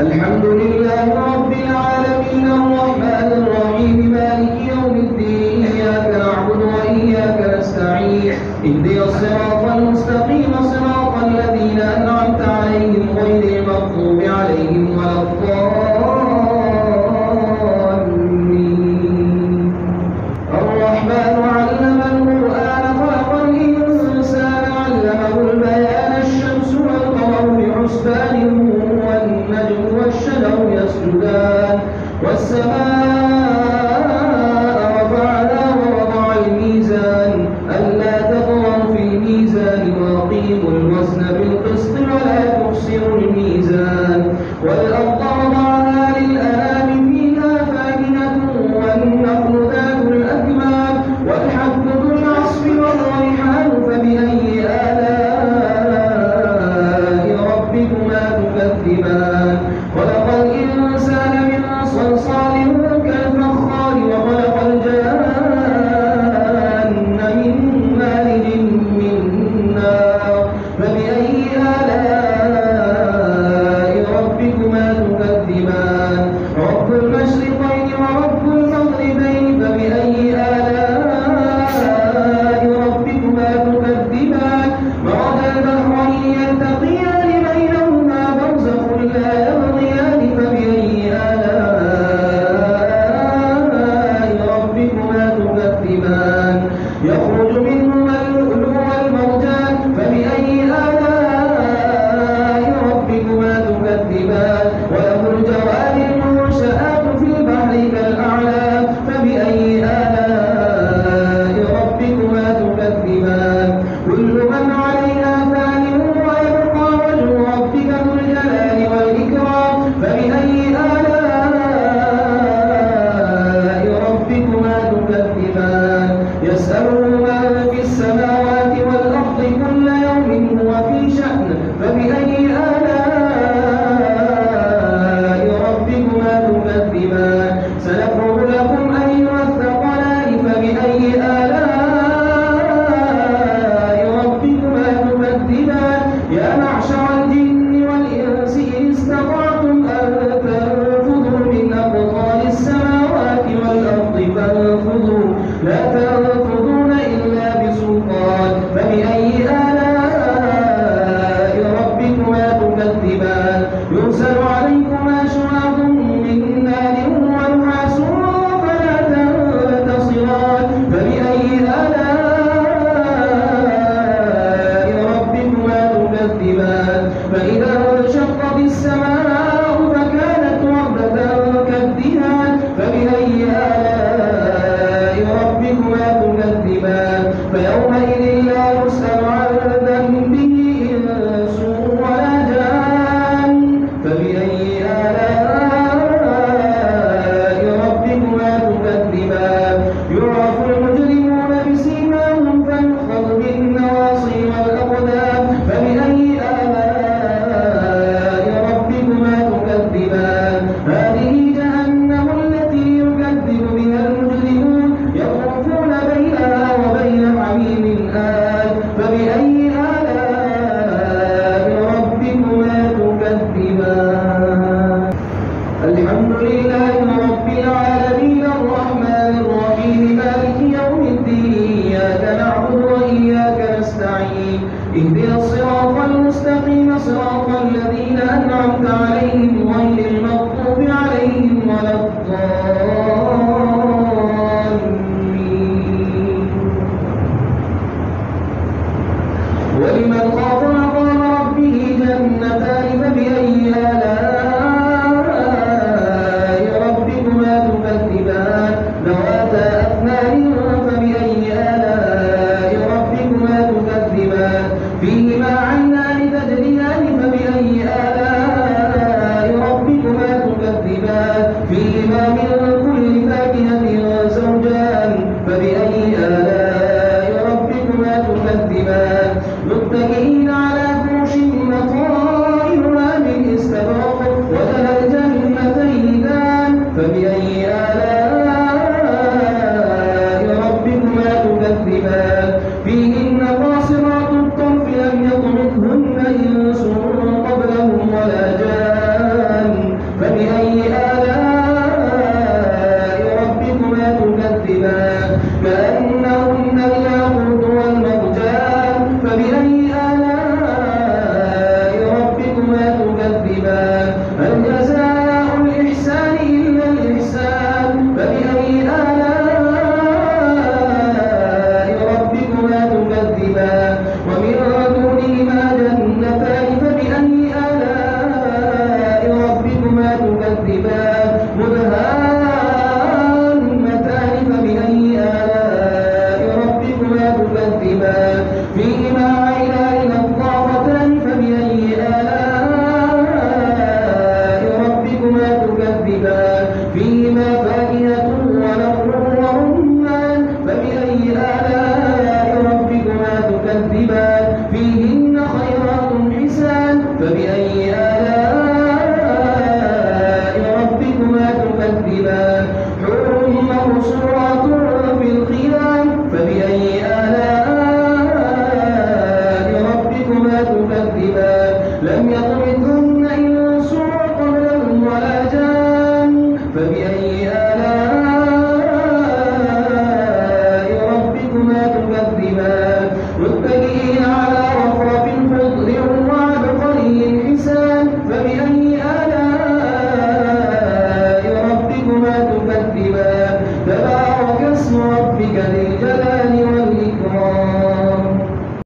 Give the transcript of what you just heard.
الحمد لله رب العالمين الرحمن الرحيم مالك يوم الدين إياك نعبد وإياك نستعين اهدنا الصراط المستقيم صراط الذين أنعمت عليهم غير المغضوب عليهم ولا الضالين. الرحمن علم القرآن خلق الإنسان علمه البيان الشمس والقمر بحسبان والنجم والشجر يسجدان والسماء رفعها ووضع الميزان ألا تطغوا في الميزان وأقيموا الوزن بالقسط ولا تخسروا الميزان والأرض وضعها للأنام فيها فاكهة والنخل ذات الأكمام والحب ذو العصف والريحان فبأي آلاء ربكما تكذبان خلق الإنسان من صلصال كالفخار وخلق الجان من مارج من نار فبأي آلاء ربكما تكذبان رب المشرقين ورب المغربين فبأي آلاء ربكما تكذبان مرج البحرين يلتقيان بينهما برزخ لا يبغيان فبأي آلاء ربكما تكذبان يخرج منهما اللؤلؤ والمرجان فبأي آلاء ربكما تكذبان وله الجوار المنشآت في البحر كالأعلام فبأي آلاء ربكما تكذبان كل من عليها فان ويبقى وجه ربك ذو الجلال